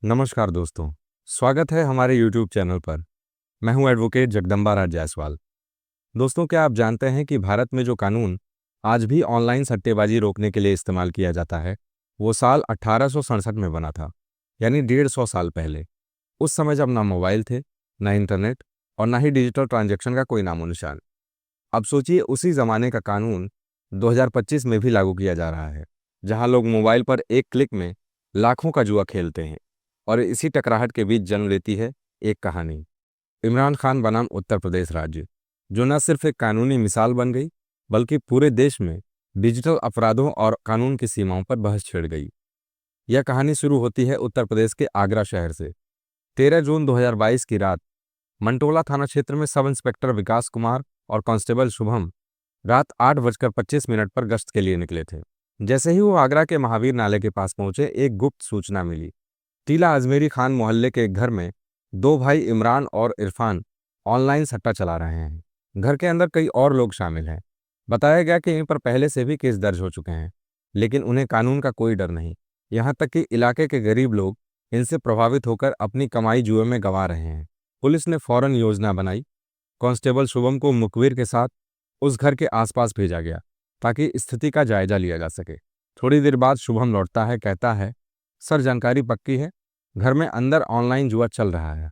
नमस्कार दोस्तों, स्वागत है हमारे YouTube चैनल पर। मैं हूं एडवोकेट जगदम्बा राज जायसवाल। दोस्तों, क्या आप जानते हैं कि भारत में जो कानून आज भी ऑनलाइन सट्टेबाजी रोकने के लिए इस्तेमाल किया जाता है, वो साल 1867 में बना था, यानी 150 साल पहले। उस समय जब ना मोबाइल थे, ना इंटरनेट और ना ही डिजिटल ट्रांजैक्शन का कोई नामो निशान। अब सोचिए, उसी जमाने का कानून 2025 में भी लागू किया जा रहा है, जहां लोग मोबाइल पर एक क्लिक में लाखों का जुआ खेलते हैं। और इसी टकराहट के बीच जन्म लेती है एक कहानी, इमरान खान बनाम उत्तर प्रदेश राज्य, जो न सिर्फ एक कानूनी मिसाल बन गई, बल्कि पूरे देश में डिजिटल अपराधों और कानून की सीमाओं पर बहस छिड़ गई। यह कहानी शुरू होती है उत्तर प्रदेश के आगरा शहर से। 13 जून 2022 की रात मंटोला थाना क्षेत्र में सब इंस्पेक्टर विकास कुमार और कांस्टेबल शुभम रात 8:25 पर गश्त के लिए निकले थे। जैसे ही वो आगरा के महावीर नाले के पास पहुंचे, एक गुप्त सूचना मिली। टीला अजमेरी खान मोहल्ले के एक घर में दो भाई इमरान और इरफान ऑनलाइन सट्टा चला रहे हैं। घर के अंदर कई और लोग शामिल हैं। बताया गया कि इन पर पहले से भी केस दर्ज हो चुके हैं, लेकिन उन्हें कानून का कोई डर नहीं। यहाँ तक कि इलाके के गरीब लोग इनसे प्रभावित होकर अपनी कमाई जुए में गंवा रहे हैं। पुलिस ने फौरन योजना बनाई। कांस्टेबल शुभम को मुखबिर के साथ उस घर के आसपास भेजा गया ताकि स्थिति का जायजा लिया जा सके। थोड़ी देर बाद शुभम लौटता है, कहता है, सर जानकारी पक्की है, घर में अंदर ऑनलाइन जुआ चल रहा है।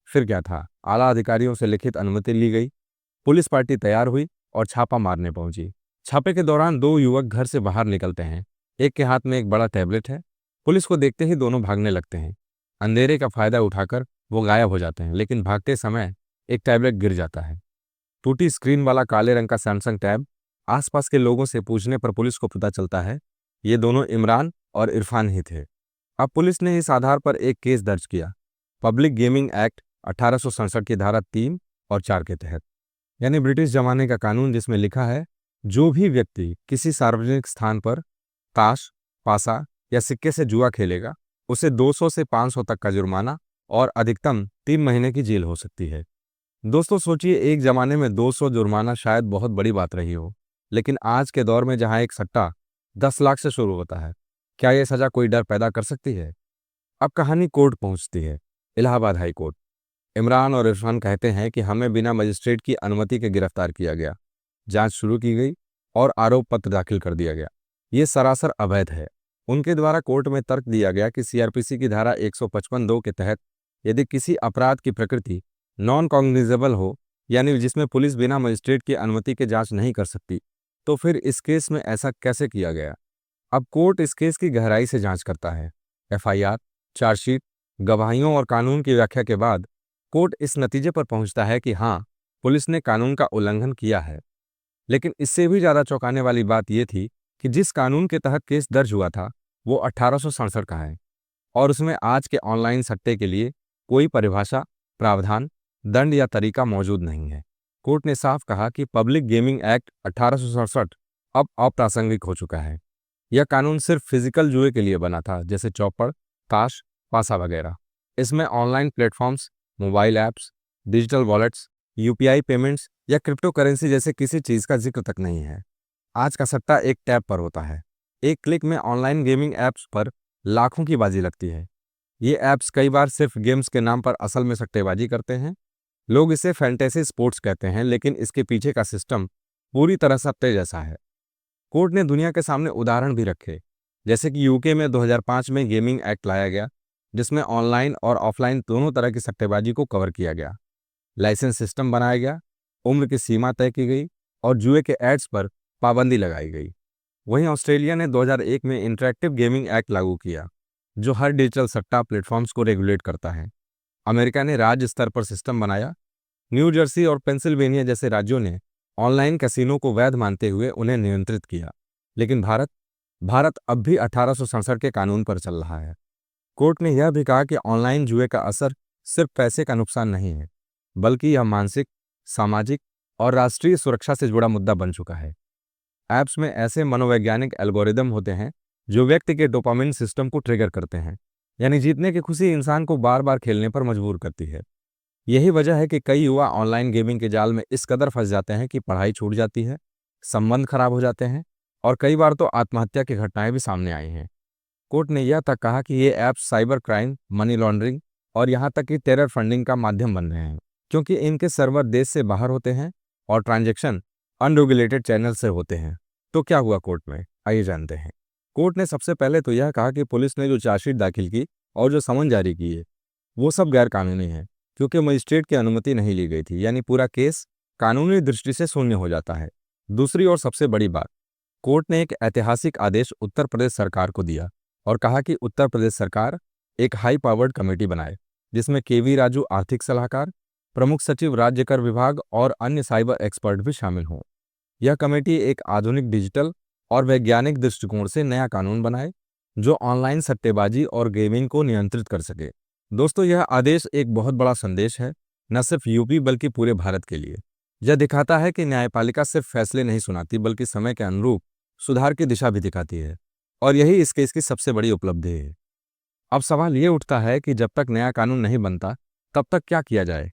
फिर क्या था, आला अधिकारियों से लिखित अनुमति ली गई, पुलिस पार्टी तैयार हुई और छापा मारने पहुंची। छापे के दौरान दो युवक घर से बाहर निकलते हैं। एक के हाथ में एक बड़ा टैबलेट है। पुलिस को देखते ही दोनों भागने लगते हैं। अंधेरे का फायदा उठाकर वो गायब हो जाते हैं, लेकिन भागते समय एक टैबलेट गिर जाता है। टूटी स्क्रीन वाला काले रंग का सैमसंग टैब। आसपास के लोगों से पूछने पर पुलिस को पता चलता है ये दोनों इमरान और इरफान ही थे। अब पुलिस ने इस आधार पर एक केस दर्ज किया, पब्लिक गेमिंग एक्ट 1867 की धारा 3 और 4 के तहत, यानी ब्रिटिश जमाने का कानून, जिसमें लिखा है जो भी व्यक्ति किसी सार्वजनिक स्थान पर ताश, पासा या सिक्के से जुआ खेलेगा, उसे 200 से 500 तक का जुर्माना और अधिकतम 3 महीने की जेल हो सकती है। दोस्तों सोचिए, एक जमाने में 200 जुर्माना शायद बहुत बड़ी बात रही हो, लेकिन आज के दौर में जहां एक सट्टा 10 लाख से शुरू होता है, क्या यह सजा कोई डर पैदा कर सकती है? अब कहानी कोर्ट पहुंचती है, इलाहाबाद हाई कोर्ट। इमरान और इरफान कहते हैं कि हमें बिना मजिस्ट्रेट की अनुमति के गिरफ्तार किया गया, जांच शुरू की गई और आरोप पत्र दाखिल कर दिया गया। ये सरासर अवैध है। उनके द्वारा कोर्ट में तर्क दिया गया कि सीआरपीसी की धारा 155(2) के तहत यदि किसी अपराध की प्रकृति नॉन कॉग्निजेबल हो, यानी जिसमें पुलिस बिना मजिस्ट्रेट की अनुमति के जांच नहीं कर सकती, तो फिर इस केस में ऐसा कैसे किया गया? अब कोर्ट इस केस की गहराई से जांच करता है। एफआईआर, चार्जशीट, गवाहियों और कानून की व्याख्या के बाद कोर्ट इस नतीजे पर पहुंचता है कि हाँ, पुलिस ने कानून का उल्लंघन किया है। लेकिन इससे भी ज्यादा चौंकाने वाली बात यह थी कि जिस कानून के तहत केस दर्ज हुआ था, वो 1867 का है और उसमें आज के ऑनलाइन सट्टे के लिए कोई परिभाषा, प्रावधान, दंड या तरीका मौजूद नहीं है। कोर्ट ने साफ कहा कि पब्लिक गेमिंग एक्ट 1867 अब अप्रासंगिक हो चुका है। यह कानून सिर्फ फिजिकल जुए के लिए बना था, जैसे चौपड़, ताश, पासा वगैरह। इसमें online platforms, mobile apps, digital wallets, UPI payments या क्रिप्टो करेंसी जैसे किसी चीज का जिक्र तक नहीं है। आज का सट्टा एक टैब पर होता है। एक क्लिक में ऑनलाइन गेमिंग ऐप्स पर लाखों की बाजी लगती है। ये ऐप्स कई बार सिर्फ गेम्स के नाम पर असल में सट्टेबाजी करते हैं। लोग इसे फैंटेसी स्पोर्ट्स कहते हैं, लेकिन इसके पीछे का सिस्टम पूरी तरह सट्टे जैसा है। कोर्ट ने दुनिया के सामने उदाहरण भी रखे, जैसे कि यूके में 2005 में गेमिंग एक्ट लाया गया, जिसमें ऑनलाइन और ऑफलाइन दोनों तरह की सट्टेबाजी को कवर किया गया। लाइसेंस सिस्टम बनाया गया, उम्र की सीमा तय की गई और जुए के एड्स पर पाबंदी लगाई गई। वहीं ऑस्ट्रेलिया ने 2001 में इंटरैक्टिव गेमिंग एक्ट लागू किया, जो हर डिजिटल सट्टा प्लेटफॉर्म्स को रेगुलेट करता है। अमेरिका ने राज्य स्तर पर सिस्टम बनाया। न्यू जर्सी और पेंसिल्वेनिया जैसे राज्यों ने ऑनलाइन कैसीनो को वैध मानते हुए उन्हें नियंत्रित किया। लेकिन भारत अब भी 1867 के कानून पर चल रहा है। कोर्ट ने यह भी कहा कि ऑनलाइन जुए का असर सिर्फ पैसे का नुकसान नहीं है, बल्कि यह मानसिक, सामाजिक और राष्ट्रीय सुरक्षा से जुड़ा मुद्दा बन चुका है। ऐप्स में ऐसे मनोवैज्ञानिक एल्गोरिदम होते हैं जो व्यक्ति के डोपामिन सिस्टम को ट्रिगर करते हैं, यानी जीतने की खुशी इंसान को बार बार खेलने पर मजबूर करती है। यही वजह है कि कई युवा ऑनलाइन गेमिंग के जाल में इस कदर फंस जाते हैं कि पढ़ाई छूट जाती है, संबंध खराब हो जाते हैं और कई बार तो आत्महत्या की घटनाएं भी सामने आई हैं। कोर्ट ने यह तक कहा कि ये apps cyber crime, money laundering और यहाँ तक कि टेरर फंडिंग का माध्यम बन रहे हैं, क्योंकि इनके सर्वर देश से बाहर होते हैं और ट्रांजैक्शन अनरेगुलेटेड चैनल से होते हैं। तो क्या हुआ कोर्ट में, आइए जानते हैं। कोर्ट ने सबसे पहले तो यह कहा कि पुलिस ने जो चार्जशीट दाखिल की और जो समन जारी की है वो सब गैर कानूनी है, क्योंकि मजिस्ट्रेट की अनुमति नहीं ली गई थी, यानी पूरा केस कानूनी दृष्टि से शून्य हो जाता है। दूसरी और सबसे बड़ी बात, कोर्ट ने एक ऐतिहासिक आदेश उत्तर प्रदेश सरकार को दिया और कहा कि उत्तर प्रदेश सरकार एक हाई पावर्ड कमेटी बनाए, जिसमें केवी राजू आर्थिक सलाहकार, प्रमुख सचिव राज्य कर विभाग और अन्य साइबर एक्सपर्ट भी शामिल हों। यह कमेटी एक आधुनिक डिजिटल और वैज्ञानिक दृष्टिकोण से नया कानून बनाए जो ऑनलाइन सट्टेबाजी और गेमिंग को नियंत्रित कर सके। दोस्तों, यह आदेश एक बहुत बड़ा संदेश है, न सिर्फ यूपी बल्कि पूरे भारत के लिए। यह दिखाता है कि न्यायपालिका सिर्फ फैसले नहीं सुनाती बल्कि समय के अनुरूप सुधार की दिशा भी दिखाती है, और यही इस केस की सबसे बड़ी उपलब्धि है। अब सवाल ये उठता है कि जब तक नया कानून नहीं बनता तब तक क्या किया जाए।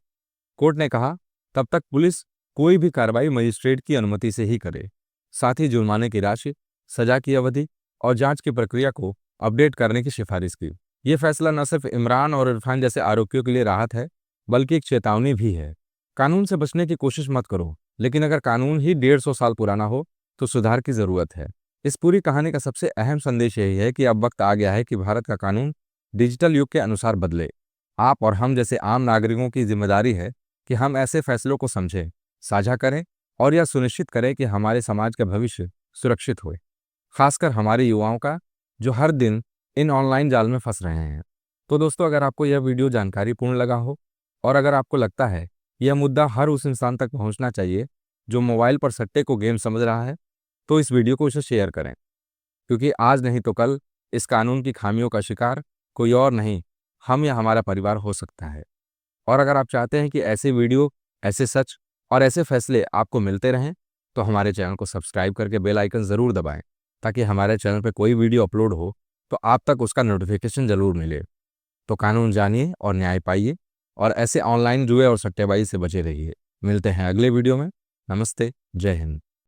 कोर्ट ने कहा, तब तक पुलिस कोई भी कार्रवाई मजिस्ट्रेट की अनुमति से ही करे। साथ ही जुर्माने की राशि, सजा की अवधि और जांच की प्रक्रिया को अपडेट करने की सिफारिश की। ये फैसला न सिर्फ इमरान और इरफान जैसे आरोपियों के लिए राहत है बल्कि एक चेतावनी भी है। कानून से बचने की कोशिश मत करो, लेकिन अगर कानून ही 150 साल पुराना हो तो सुधार की जरूरत है। इस पूरी कहानी का सबसे अहम संदेश यही है कि अब वक्त आ गया है कि भारत का कानून डिजिटल युग के अनुसार बदले। आप और हम जैसे आम नागरिकों की जिम्मेदारी है कि हम ऐसे फैसलों को समझें, साझा करें और यह सुनिश्चित करें कि हमारे समाज का भविष्य सुरक्षित हो, खासकर हमारे युवाओं का जो हर दिन इन ऑनलाइन जाल में फंस रहे हैं। तो दोस्तों, अगर आपको यह वीडियो जानकारीपूर्ण लगा हो और अगर आपको लगता है यह मुद्दा हर उस इंसान तक पहुंचना चाहिए जो मोबाइल पर सट्टे को गेम समझ रहा है, तो इस वीडियो को उसे शेयर करें, क्योंकि आज नहीं तो कल इस कानून की खामियों का शिकार कोई और नहीं, हम या हमारा परिवार हो सकता है। और अगर आप चाहते हैं कि ऐसे वीडियो, ऐसे सच और ऐसे फैसले आपको मिलते रहें, तो हमारे चैनल को सब्सक्राइब करके बेल आइकन ज़रूर दबाएं, ताकि हमारे चैनल पर कोई वीडियो अपलोड हो तो आप तक उसका नोटिफिकेशन ज़रूर मिले। तो कानून जानिए और न्याय पाइए, और ऐसे ऑनलाइन जुए और सट्टेबाजी से बचे रहिए। मिलते हैं अगले वीडियो में। नमस्ते, जय हिंद।